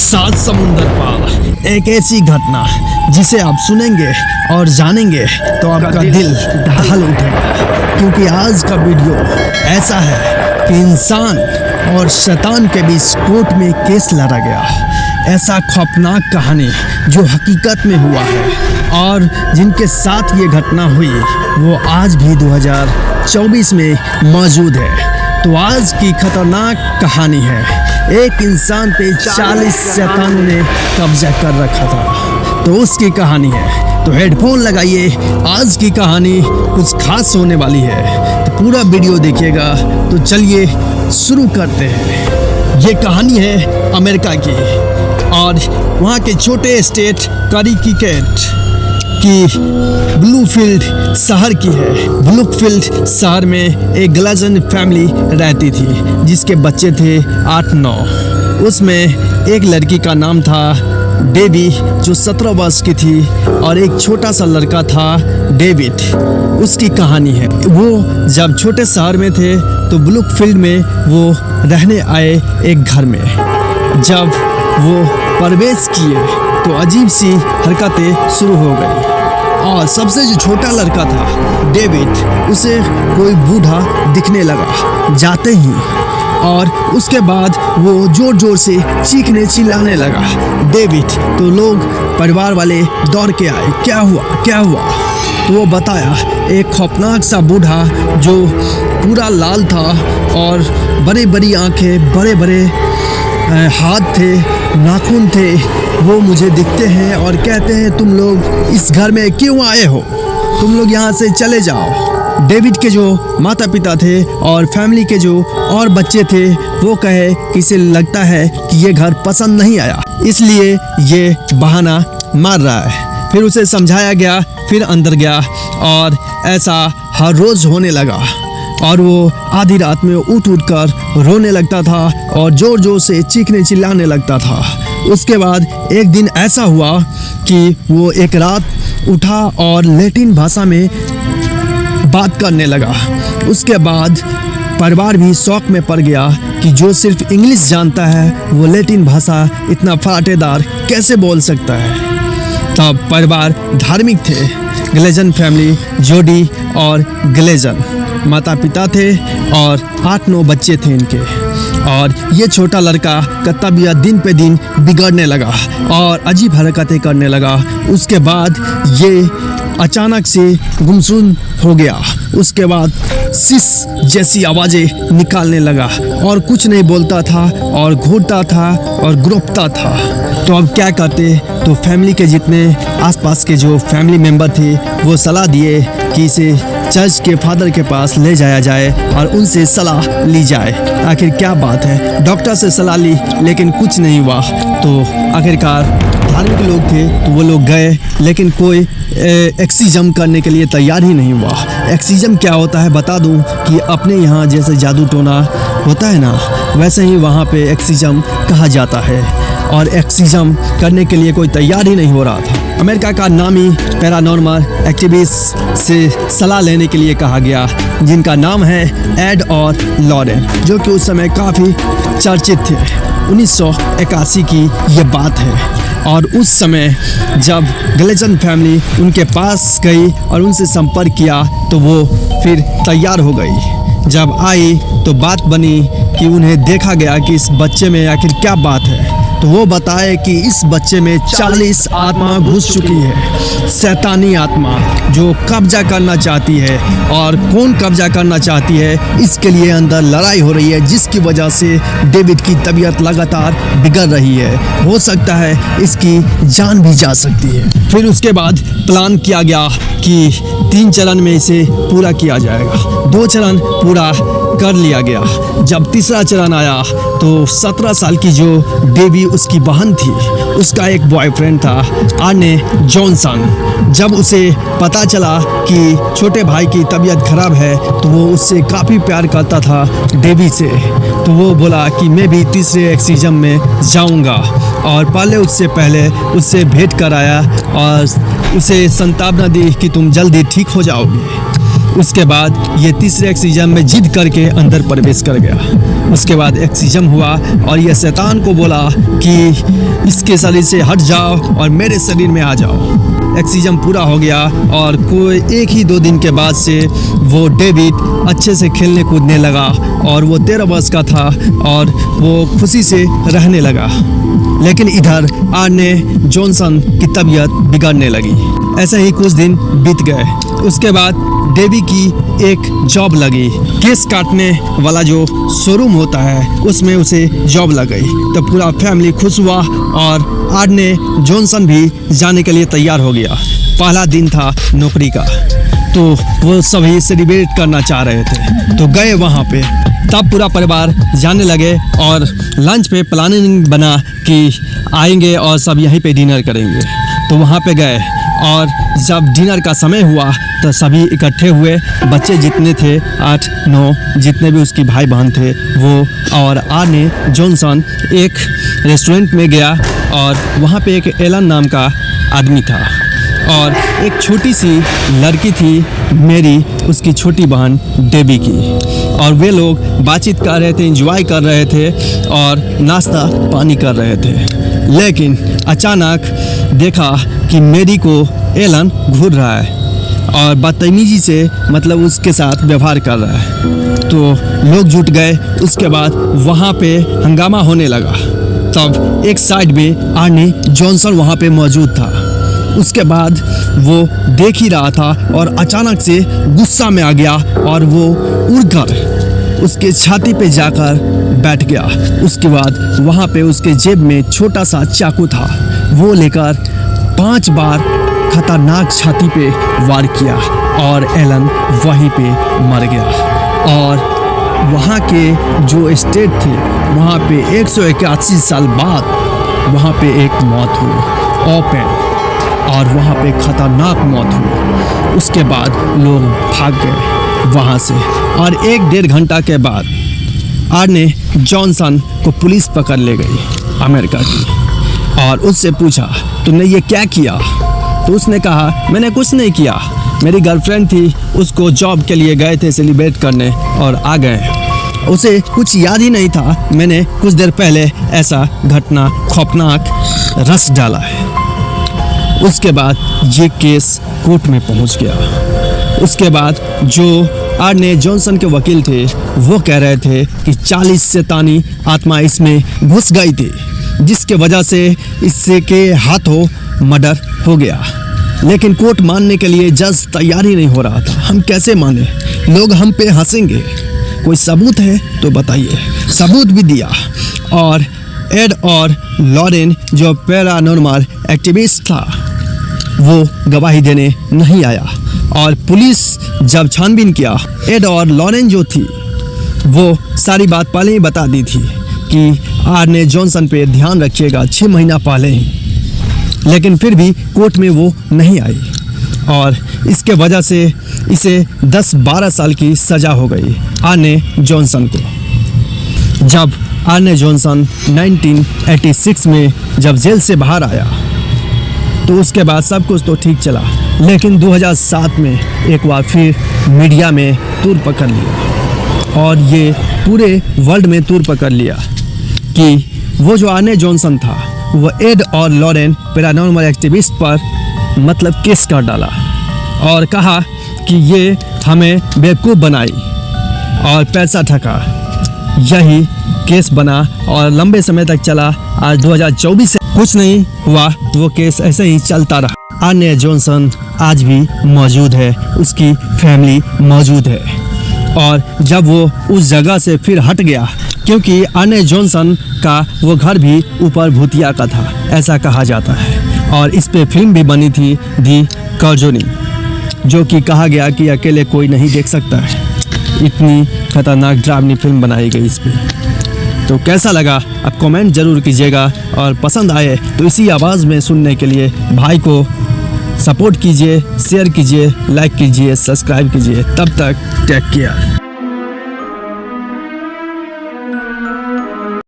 सात समुंदर पार एक ऐसी घटना जिसे आप सुनेंगे और जानेंगे तो आपका दिल दहल उठेगा, क्योंकि आज का वीडियो ऐसा है कि इंसान और शैतान के बीच कोर्ट में केस लड़ा गया। ऐसा खौफनाक कहानी जो हकीकत में हुआ है और जिनके साथ ये घटना हुई वो आज भी 2024 में मौजूद है। तो आज की खतरनाक कहानी है, एक इंसान पे 40 शैतानों ने कब्जा कर रखा था। तो उसकी कहानी है, तो हेडफोन लगाइए, आज की कहानी कुछ खास होने वाली है। तो पूरा वीडियो देखिएगा। तो चलिए शुरू करते हैं। ये कहानी है अमेरिका की और वहाँ के छोटे स्टेट कनेटिकट की ब्लूफील्ड शहर की है। ब्लूफील्ड शहर में एक ग्लेजन फैमिली रहती थी जिसके बच्चे थे 8-9। उसमें एक लड़की का नाम था डेबी जो 17 वर्ष की थी और एक छोटा सा लड़का था डेविड। उसकी कहानी है, वो जब छोटे शहर में थे तो ब्लूफील्ड में वो रहने आए एक घर में। जब वो प्रवेश किए तो अजीब सी हरकतें शुरू हो गई और सबसे जो छोटा लड़का था डेविड, उसे कोई बूढ़ा दिखने लगा जाते ही, और उसके बाद वो जोर जोर से चीखने चिल्लाने लगा डेविड। तो लोग परिवार वाले दौड़ के आए, क्या हुआ क्या हुआ। तो वो बताया एक खौफनाक सा बूढ़ा जो पूरा लाल था और बड़ी बड़ी आंखें, बड़े बड़े हाथ थे, नाखून थे, वो मुझे दिखते हैं और कहते हैं तुम लोग इस घर में क्यों आए हो, तुम लोग यहाँ से चले जाओ। डेविड के जो माता पिता थे और फैमिली के जो और बच्चे थे वो कहे कि इसे लगता है कि ये घर पसंद नहीं आया, इसलिए ये बहाना मार रहा है। फिर उसे समझाया गया, फिर अंदर गया और ऐसा हर रोज़ होने लगा और वो आधी रात में उठ कर रोने लगता था और जोर जोर से चीखने चिल्लाने लगता था। उसके बाद एक दिन ऐसा हुआ कि वो एक रात उठा और लैटिन भाषा में बात करने लगा। उसके बाद परिवार भी शौक में पड़ गया कि जो सिर्फ इंग्लिश जानता है वो लैटिन भाषा इतना फराटेदार कैसे बोल सकता है। तब परिवार धार्मिक थे, ग्लेजन फैमिली, जोडी और ग्लेजन माता पिता थे और 8-9 बच्चे थे इनके। और ये छोटा लड़का का तबीयत दिन पे दिन बिगड़ने लगा और अजीब हरकतें करने लगा। उसके बाद ये अचानक से गुमसुम हो गया। उसके बाद सिस जैसी आवाज़ें निकालने लगा और कुछ नहीं बोलता था और घूरता था और ग्रोपता था। तो अब क्या करते, तो फैमिली के जितने आसपास के जो फैमिली मेंबर थे वो सलाह दिए कि इसे चर्च के फादर के पास ले जाया जाए और उनसे सलाह ली जाए, आखिर क्या बात है। डॉक्टर से सलाह ली लेकिन कुछ नहीं हुआ। तो आखिरकार धार्मिक लोग थे तो वो लोग गए, लेकिन कोई एक्सिजम करने के लिए तैयार ही नहीं हुआ। एक्सिजम क्या होता है बता दूं कि अपने यहाँ जैसे जादू टोना होता है ना, वैसे ही वहाँ पे एक्सिजम कहा जाता है और एक्सिजम करने के लिए कोई तैयार ही नहीं हो रहा था। अमेरिका का नामी पैरानॉर्मल एक्टिविस्ट से सलाह लेने के लिए कहा गया, जिनका नाम है एड और लॉरेन, जो कि उस समय काफ़ी चर्चित थे। 1981 की ये बात है और उस समय जब ग्लेजन फैमिली उनके पास गई और उनसे संपर्क किया तो वो फिर तैयार हो गई। जब आई तो बात बनी कि उन्हें देखा गया कि इस बच्चे में आखिर क्या बात है। तो वो बताए कि इस बच्चे में 40 आत्मा घुस चुकी है, शैतानी आत्मा जो कब्जा करना चाहती है। और कौन कब्जा करना चाहती है इसके लिए अंदर लड़ाई हो रही है, जिसकी वजह से डेविड की तबीयत लगातार बिगड़ रही है। हो सकता है इसकी जान भी जा सकती है। फिर उसके बाद प्लान किया गया कि 3 चरण में इसे पूरा किया जाएगा। 2 चरण पूरा कर लिया गया। जब तीसरा चरण आया तो 17 साल की जो डेबी उसकी बहन थी, उसका एक बॉयफ्रेंड था आर्ने जॉनसन। जब उसे पता चला कि छोटे भाई की तबीयत खराब है तो वो उससे काफ़ी प्यार करता था डेबी से। तो वो बोला कि मैं भी तीसरे एक्सिजम में जाऊंगा और पहले उससे भेंट कराया और उसे संतावना दी कि तुम जल्दी ठीक हो जाओगे। उसके बाद ये तीसरे एक्सिजम में जिद करके अंदर प्रवेश कर गया। उसके बाद एक्सिजम हुआ और ये शैतान को बोला कि इसके शरीर से हट जाओ और मेरे शरीर में आ जाओ। एक्सिजम पूरा हो गया और कोई 1 ही 2 दिन के बाद से वो डेविड अच्छे से खेलने कूदने लगा और वो 13 वर्ष का था और वो खुशी से रहने लगा। लेकिन इधर आर्ने जॉनसन की तबीयत बिगड़ने लगी। ऐसे ही कुछ दिन बीत गए। उसके बाद डेवी की एक जॉब लगी, केस काटने वाला जो शोरूम होता है उसमें उसे जॉब लग गई। तो पूरा फैमिली खुश हुआ और आर्ने जॉनसन भी जाने के लिए तैयार हो गया। पहला दिन था नौकरी का, तो वो सभी सेलिब्रेट करना चाह रहे थे तो गए वहाँ पे। तब पूरा परिवार जाने लगे और लंच पे प्लानिंग बना कि आएंगे और सब यहीं पे डिनर करेंगे। तो वहाँ पे गए और जब डिनर का समय हुआ तो सभी इकट्ठे हुए। बच्चे जितने थे 8-9 जितने भी उसकी भाई बहन थे वो, और आर्ने जॉनसन एक रेस्टोरेंट में गया और वहाँ पे एक एलन नाम का आदमी था और एक छोटी सी लड़की थी मेरी, उसकी छोटी बहन डेबी की। और वे लोग बातचीत कर रहे थे, एंजॉय कर रहे थे और नाश्ता पानी कर रहे थे। लेकिन अचानक देखा कि मेरी को एलन घूर रहा है और बदतमीजी से मतलब उसके साथ व्यवहार कर रहा है। तो लोग जुट गए। उसके बाद वहाँ पे हंगामा होने लगा। तब एक साइड में आर्ने जॉनसन वहाँ पे मौजूद था। उसके बाद वो देख ही रहा था और अचानक से गुस्सा में आ गया और वो उड़कर उसके छाती पे जाकर बैठ गया। उसके बाद वहाँ पे उसके जेब में छोटा सा चाकू था, वो लेकर 5 बार खतरनाक छाती पे वार किया और एलन वहीं पे मर गया। और वहाँ के जो स्टेट थे वहाँ पे 181 साल बाद वहाँ पे एक मौत हुई ओपन, और वहाँ पे खतरनाक मौत हुई। उसके बाद लोग भाग गए वहाँ से और 1-1.5 घंटा के बाद आर्ने जॉनसन को पुलिस पकड़ ले गई अमेरिका की और उससे पूछा तुमने ये क्या किया? तो उसने कहा मैंने कुछ नहीं किया, मेरी गर्लफ्रेंड थी, उसको जॉब के लिए गए थे सेलिब्रेट करने और आ गए। उसे कुछ याद ही नहीं था मैंने कुछ देर पहले ऐसा घटना खौफनाक रस डाला है। उसके बाद ये केस कोर्ट में पहुंच गया। उसके बाद जो आर्ने जॉनसन के वकील थे वो कह रहे थे कि 40 शैतानी आत्मा इसमें घुस गई थी जिसके वजह से इससे के हाथों मर्डर हो गया। लेकिन कोर्ट मानने के लिए जज तैयार ही नहीं हो रहा था। हम कैसे माने, लोग हम पे हंसेंगे। कोई सबूत है तो बताइए। सबूत भी दिया और एड और लॉरेन जो पैरानॉर्मल एक्टिविस्ट था वो गवाही देने नहीं आया। और पुलिस जब छानबीन किया, एड और लॉरेन जो थी वो सारी बात पहले ही बता दी थी कि आर्ने जॉनसन पे ध्यान रखिएगा 6 महीना पहले ही। लेकिन फिर भी कोर्ट में वो नहीं आई और इसके वजह से इसे 10-12 साल की सज़ा हो गई आर्ने जॉनसन को। जब आर्ने जॉनसन 1986 में जब जेल से बाहर आया तो उसके बाद सब कुछ तो ठीक चला। लेकिन 2007 में एक बार फिर मीडिया में तूर पकड़ लिया और ये पूरे वर्ल्ड में तूर पकड़ लिया कि वो जो आर्ने जॉनसन था वो एड और लॉरेन पैरानॉर्मल एक्टिविस्ट पर मतलब केस कर डाला और कहा कि ये हमें बेवकूफ़ बनाई और पैसा ठगा। यही केस बना और लंबे समय तक चला। आज 2024 से कुछ नहीं हुआ, वो केस ऐसे ही चलता रहा। आर्ने जॉनसन आज भी मौजूद है, उसकी फैमिली मौजूद है। और जब वो उस जगह से फिर हट गया, क्योंकि आर्ने जॉनसन का वो घर भी ऊपर भूतिया का था ऐसा कहा जाता है। और इस पे फिल्म भी बनी थी दी कॉन्जरिंग, जो कि कहा गया कि अकेले कोई नहीं देख सकता है। इतनी खतरनाक ड्रावनी फिल्म बनाई गई इस पे। तो कैसा लगा आप कमेंट जरूर कीजिएगा और पसंद आए तो इसी आवाज़ में सुनने के लिए भाई को सपोर्ट कीजिए, शेयर कीजिए, लाइक कीजिए, सब्सक्राइब कीजिए। तब तक टेक केयर।